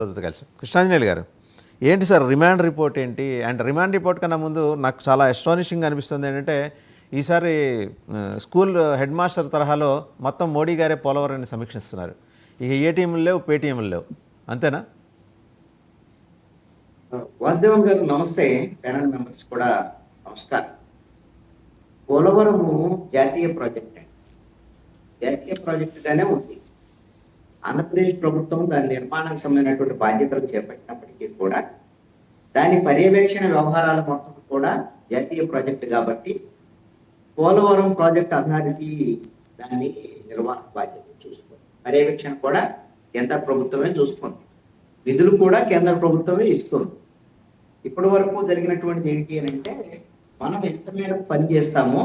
కలిసి కృష్ణాంజనేయులు గారు, ఏంటి సార్ రిమాండ్ రిపోర్ట్ ఏంటి? అండ్ రిమాండ్ రిపోర్ట్ కన్నా ముందు నాకు చాలా అస్టానిషింగ్ అనిపిస్తుంది ఏంటంటే, ఈసారి స్కూల్ హెడ్ మాస్టర్ తరహాలో మొత్తం మోడీ గారే పోలవరాన్ని సమీక్షిస్తున్నారు. ఇక ఏటీఎంలు లేవు, పేటీఎంలు లేవు, అంతేనా? వాసుదేవన్ గారు నమస్తే. ప్యానల్ మెంబర్స్ కూడా నమస్కారం. పోలవరము జాతీయ ప్రాజెక్టుగానే ఉంది. ఆంధ్రప్రదేశ్ ప్రభుత్వం దాని నిర్మాణానికి సంబంధించినటువంటి బాధ్యతలు చేపట్టినప్పటికీ కూడా దాని పర్యవేక్షణ వ్యవహారాల మొత్తం కూడా జాతీయ ప్రాజెక్టు కాబట్టి పోలవరం ప్రాజెక్ట్ అథారిటీ దాన్ని నిర్వహణ బాధ్యత చూస్తుంది. పర్యవేక్షణ కూడా కేంద్ర ప్రభుత్వమే చూస్తుంది, నిధులు కూడా కేంద్ర ప్రభుత్వమే ఇస్తుంది. ఇప్పటి వరకు జరిగినటువంటిది ఏంటి అని అంటే, మనం ఎంత మేరకు పని చేస్తామో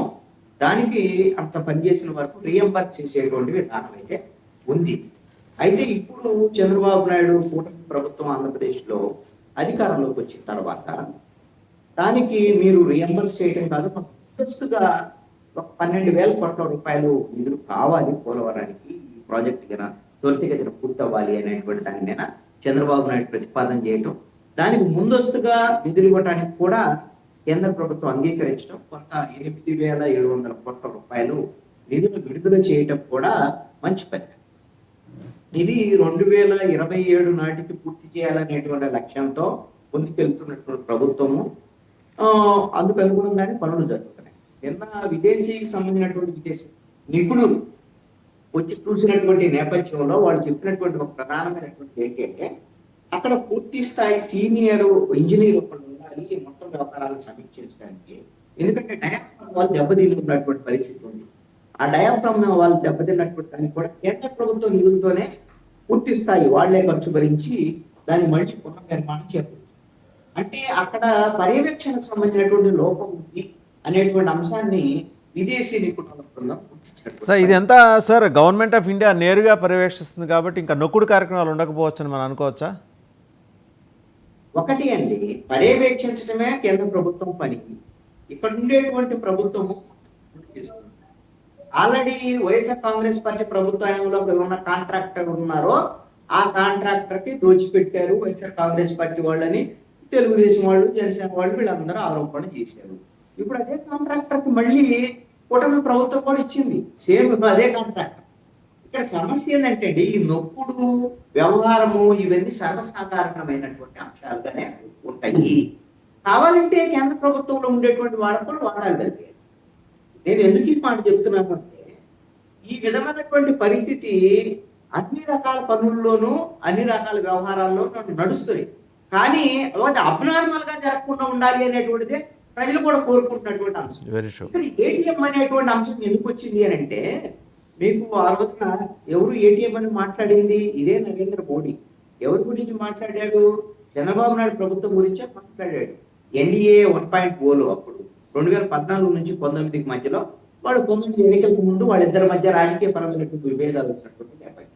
దానికి అంత పని చేసిన వరకు రీఎంబర్స్ చేసేటువంటి విధానం అయితే ఉంది. అయితే ఇప్పుడు చంద్రబాబు నాయుడు కూటమి ప్రభుత్వం ఆంధ్రప్రదేశ్లో అధికారంలోకి వచ్చిన తర్వాత దానికి మీరు రీఎంబర్స్ చేయడం కాదు, ముందస్తుగా ఒక 12,000 కోట్ల రూపాయలు నిధులు కావాలి పోలవరానికి, ఈ ప్రాజెక్టు కింద త్వరితగతిన పూర్తవ్వాలి అనేటువంటి దాని మీద చంద్రబాబు నాయుడు ప్రతిపాదన చేయటం, దానికి ముందస్తుగా నిధులు ఇవ్వడానికి కూడా కేంద్ర ప్రభుత్వం అంగీకరించడం, కొంత 8,700 కోట్ల రూపాయలు నిధులు విడుదల చేయటం కూడా మంచి పని. ఇది 2027 నాటికి పూర్తి చేయాలనేటువంటి లక్ష్యంతో ముందుకెళ్తున్నటువంటి ప్రభుత్వము, అందుకు అనుగుణంగానే పనులు జరుగుతున్నాయి. నిన్న విదేశీకి సంబంధించినటువంటి విదేశీ నిపుణులు వచ్చి చూసినటువంటి నేపథ్యంలో వాళ్ళు చెప్పినటువంటి ఒక ప్రధానమైనటువంటి ఏంటంటే, అక్కడ పూర్తి స్థాయి సీనియర్ ఇంజనీర్ ఒకళ్ళు ఉండాలి మొత్తం వ్యవహారాలను సమీక్షించడానికి. ఎందుకంటే డయాఫ్రామ్ వాళ్ళు దెబ్బతిని ఉన్నటువంటి పరిస్థితి ఉంది. ఆ డయాఫ్రామ్ వాళ్ళు దెబ్బతిన్నటువంటి దానికి కూడా కేంద్ర ప్రభుత్వం నిధులతోనే పూర్తి స్థాయి వాళ్లే ఖర్చు భరించి దాన్ని మళ్ళీ పునర్నిర్మాణం చేపడుతుంది. అంటే అక్కడ పర్యవేక్షణకు సంబంధించినటువంటి లోపం ఉంది అనేటువంటి అంశాన్ని విదేశీ నిపుణుల బృందం గుర్తించినట్టు. సార్ ఇది ఎంత సార్, గవర్నమెంట్ ఆఫ్ ఇండియా నేరుగా పర్యవేక్షిస్తుంది కాబట్టి ఇంకా నొక్కుడు కార్యక్రమాలు ఉండకపోవచ్చు అని మనం అనుకోవచ్చా? ఒకటి అండి, పర్యవేక్షించడమే కేంద్ర ప్రభుత్వం పని. ఇక్కడ ఉండేటువంటి ప్రభుత్వము చేస్తుంది. ఆల్రెడీ వైఎస్ఆర్ కాంగ్రెస్ పార్టీ ప్రభుత్వంలో ఉన్న కాంట్రాక్టర్ ఉన్నారో ఆ కాంట్రాక్టర్ కి దోచిపెట్టారు వైఎస్ఆర్ కాంగ్రెస్ పార్టీ వాళ్ళని తెలుగుదేశం వాళ్ళు, జనసేన వాళ్ళు వీళ్ళందరూ ఆరోపణ చేశారు. ఇప్పుడు అదే కాంట్రాక్టర్ కి మళ్ళీ కూటమి ప్రభుత్వం కూడా ఇచ్చింది, సేమ్ అదే కాంట్రాక్టర్. ఇక్కడ సమస్య ఏంటంటే ఈ నొక్కుడు వ్యవహారము ఇవన్నీ సర్వసాధారణమైనటువంటి అంశాలుగానే ఉంటాయి. కావాలంటే కేంద్ర ప్రభుత్వంలో ఉండేటువంటి వాళ్ళకు కూడా వాడాలి వెళ్తే. నేను ఎందుకు ఈ మాట చెప్తున్నాను అంటే, ఈ విధమైనటువంటి పరిస్థితి అన్ని రకాల పనుల్లోనూ అన్ని రకాల వ్యవహారాల్లోనూ నడుస్తుంది. కానీ అబ్నార్మల్ గా జరగకుండా ఉండాలి అనేటువంటిదే ప్రజలు కూడా కోరుకుంటున్నటువంటి అంశం. ఇక్కడ ఏటీఎం అనేటువంటి అంశం ఎందుకు వచ్చింది అని అంటే, మీకు ఆ రోజున ఎవరు ఏటీఎం అని మాట్లాడింది? ఇదే నరేంద్ర మోడీ. ఎవరి గురించి మాట్లాడాడు? చంద్రబాబు నాయుడు ప్రభుత్వం గురించే మాట్లాడాడు. ఎన్డీఏ 1.0లో అప్పుడు 2014 నుంచి 19కి మధ్యలో వాళ్ళు 19 ఎన్నికలకు ముందు వాళ్ళిద్దరి మధ్య రాజకీయ పరమైనటువంటి విభేదాలు వచ్చినటువంటి నేపథ్యం.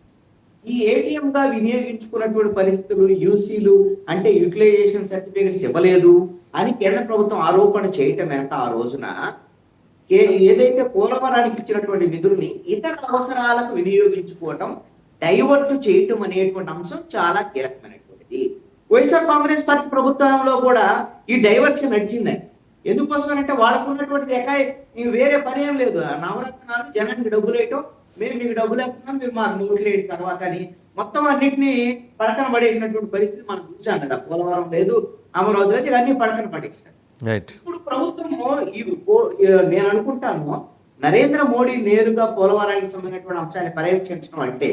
ఈ ఏటీఎం గా వినియోగించుకున్నటువంటి పరిస్థితులు, యూసీలు అంటే యూటిలైజేషన్ సర్టిఫికేట్స్ ఇవ్వలేదు అని కేంద్ర ప్రభుత్వం ఆరోపణ చేయటం వెనక ఆ రోజున ఏదైతే పోలవరానికి ఇచ్చినటువంటి నిధుల్ని ఇతర అవసరాలకు వినియోగించుకోవటం, డైవర్ట్ చేయటం అనేటువంటి అంశం చాలా కీలకమైనటువంటిది. వైఎస్ఆర్ కాంగ్రెస్ పార్టీ ప్రభుత్వంలో కూడా ఈ డైవర్షన్ నడిచిందని. ఎందుకోసం అంటే వాళ్ళకు ఉన్నటువంటిది వేరే పని ఏం లేదు. నవరత్నాలు జనానికి డబ్బులు వేయటం, మేము మీకు డబ్బులు వేస్తున్నాం, మీరు మాకు నోట్లు వేయడం తర్వాత అని మొత్తం అన్నింటినీ పడకన పడేసినటువంటి పరిస్థితి మనం చూసాం కదా. పోలవరం లేదు, అమరావతి లేదు, ఇవన్నీ పడకన పడేస్తారు. ఇప్పుడు ప్రభుత్వము నేను అనుకుంటాను, నరేంద్ర మోడీ నేరుగా పోలవరానికి సంబంధించినటువంటి అంశాన్ని పర్యవేక్షించడం అంటే,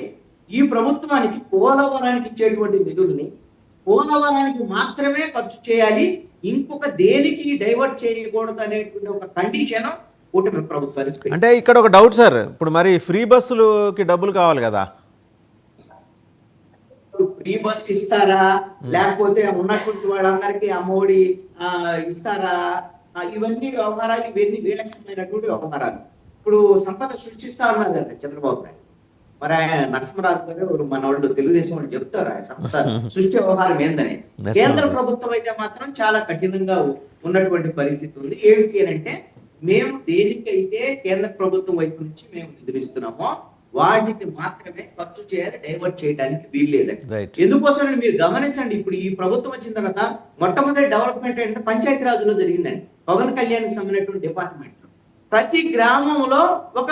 ఈ ప్రభుత్వానికి పోలవరానికి ఇచ్చేటువంటి నిధుల్ని పోలవరానికి మాత్రమే ఖర్చు చేయాలి, ఇంకొక దేనికి డైవర్ట్ చేయకూడదు అనేటువంటి ఒక కండిషన్ కూటమి ప్రభుత్వానికి. అంటే ఇక్కడ ఒక డౌట్ సార్, ఇప్పుడు మరి ఫ్రీ బస్సులకి డబ్బులు కావాలి కదా, ఫ్రీ బస్ ఇస్తారా లేకపోతే ఉన్నటువంటి వాళ్ళందరికీ అమ్మఒడి ఇస్తారా? ఇవన్నీ వ్యవహారాలు, ఇవన్నీ విలక్షణమైనటువంటి వ్యవహారాలు. ఇప్పుడు సంపద సృష్టిస్తా ఉన్నారు కదా చంద్రబాబు నాయుడు. మరి ఆయన నరసింహరాజు గారు మన వాళ్ళు తెలుగుదేశం వాళ్ళు చెప్తారు ఆయన సంపద సృష్టి వ్యవహారం ఏందని. కేంద్ర ప్రభుత్వం అయితే మాత్రం చాలా కఠినంగా ఉన్నటువంటి పరిస్థితి ఉంది. ఏమిటి అని అంటే, మేము దేనికైతే కేంద్ర ప్రభుత్వం వైపు నుంచి మేము నిధులు ఇస్తున్నామో వాటికి మాత్రమే ఖర్చు చేయాలి, డైవర్ట్ చేయడానికి వీల్లేదండి. Right. ఎందుకోసం మీరు గమనించండి, ఇప్పుడు ఈ ప్రభుత్వం వచ్చిన తర్వాత మొట్టమొదటి డెవలప్మెంట్ ఏంటంటే పంచాయతీ రాజులో జరిగిందండి. పవన్ కళ్యాణ్కి సంబంధించినటువంటి డిపార్ట్మెంట్ లో ప్రతి గ్రామంలో ఒక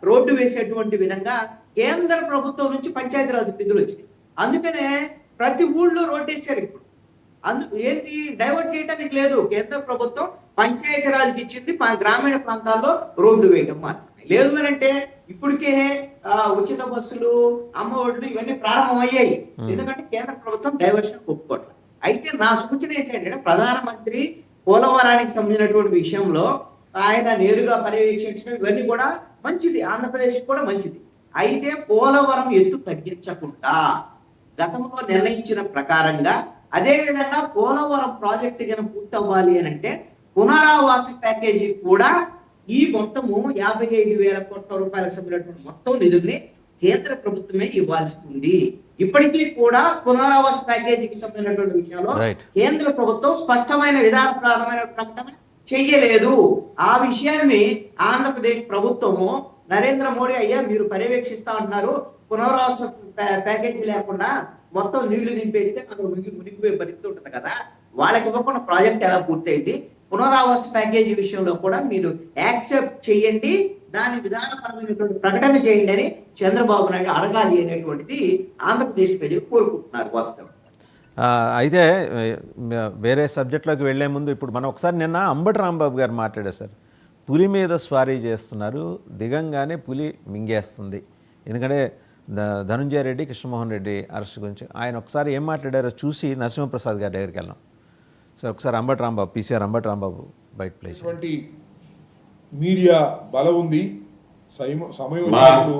రోడ్డు వేసేటువంటి విధంగా కేంద్ర ప్రభుత్వం నుంచి పంచాయతీ రాజు నిధులు వచ్చినాయి. అందుకనే ప్రతి ఊళ్ళో రోడ్డు వేసారు. ఇప్పుడు ఏంటి డైవర్ట్ చేయడానికి లేదు, కేంద్ర ప్రభుత్వం పంచాయతీ రాజుకి ఇచ్చింది, గ్రామీణ ప్రాంతాల్లో రోడ్డు వేయడం మాత్రమే. లేదు అని అంటే ఇప్పటికే ఉచిత బస్సులు, అమ్మ ఒడ్లు ఇవన్నీ ప్రారంభమయ్యాయి. ఎందుకంటే కేంద్ర ప్రభుత్వం డైవర్షన్ ఒప్పుకోవట్లేదు. అయితే నా సూచన ఏంటంటే ప్రధానమంత్రి పోలవరానికి సంబంధించినటువంటి విషయంలో ఆయన నేరుగా పర్యవేక్షించడం ఇవన్నీ కూడా మంచిది, ఆంధ్రప్రదేశ్ కూడా మంచిది. అయితే పోలవరం ఎత్తు తగ్గించకుండా గతంలో నిర్ణయించిన ప్రకారంగా అదే విధంగా పోలవరం ప్రాజెక్టు కనుక పూర్తవ్వాలి అని అంటే పునరావాస ప్యాకేజీ కూడా ఈ మొత్తము 55,000 కోట్ల రూపాయలకు సంబంధించినటువంటి మొత్తం నిధుల్ని కేంద్ర ప్రభుత్వమే ఇవ్వాల్సి ఉంది. ఇప్పటికీ కూడా పునరావాస ప్యాకేజీకి సంబంధించినటువంటి విషయంలో కేంద్ర ప్రభుత్వం స్పష్టమైన విధానపరమైన ప్రకటన చెయ్యలేదు. ఆ విషయాన్ని ఆంధ్రప్రదేశ్ ప్రభుత్వము నరేంద్ర మోడీ అయ్యా మీరు పర్యవేక్షిస్తా ఉంటున్నారు, పునరావాస ప్యాకేజీ లేకుండా మొత్తం నీళ్లు నింపేస్తే అందులో మునిగిపోయే పరిస్థితి ఉంటుంది కదా, వాళ్ళకి ఇవ్వకుండా ప్రాజెక్ట్ ఎలా పూర్తయింది, పునరావాస ప్యాకేజీ విషయంలో కూడా మీరు యాక్సెప్ట్ చేయండి, దాని విధానపరమైనటువంటి ప్రకటన చేయండి అని చంద్రబాబు నాయుడు అడగాలి అనేటువంటిది ఆంధ్రప్రదేశ్ ప్రజలు కోరుకుంటున్నారు వాస్తవం. అయితే వేరే సబ్జెక్ట్లోకి వెళ్లే ముందు ఇప్పుడు మనం ఒకసారి నిన్న అంబటి రాంబాబు గారు మాట్లాడారు సార్. పులి మీద స్వారీ చేస్తున్నారు, దిగంగానే పులి మింగేస్తుంది. ఎందుకంటే ధనుంజయ రెడ్డి, కృష్ణమోహన్ రెడ్డి అరెస్ట్ గురించి ఆయన ఒకసారి ఏం మాట్లాడారో చూసి నరసింహప్రసాద్ గారి దగ్గరికి వెళ్ళాం సార్. ఒకసారి అంబటి రాంబాబు, పీసీఆర్ అంబటి రాంబాబు బయట ప్లేస్. మీడియా బలం ఉంది, సమయోచితప్పుడు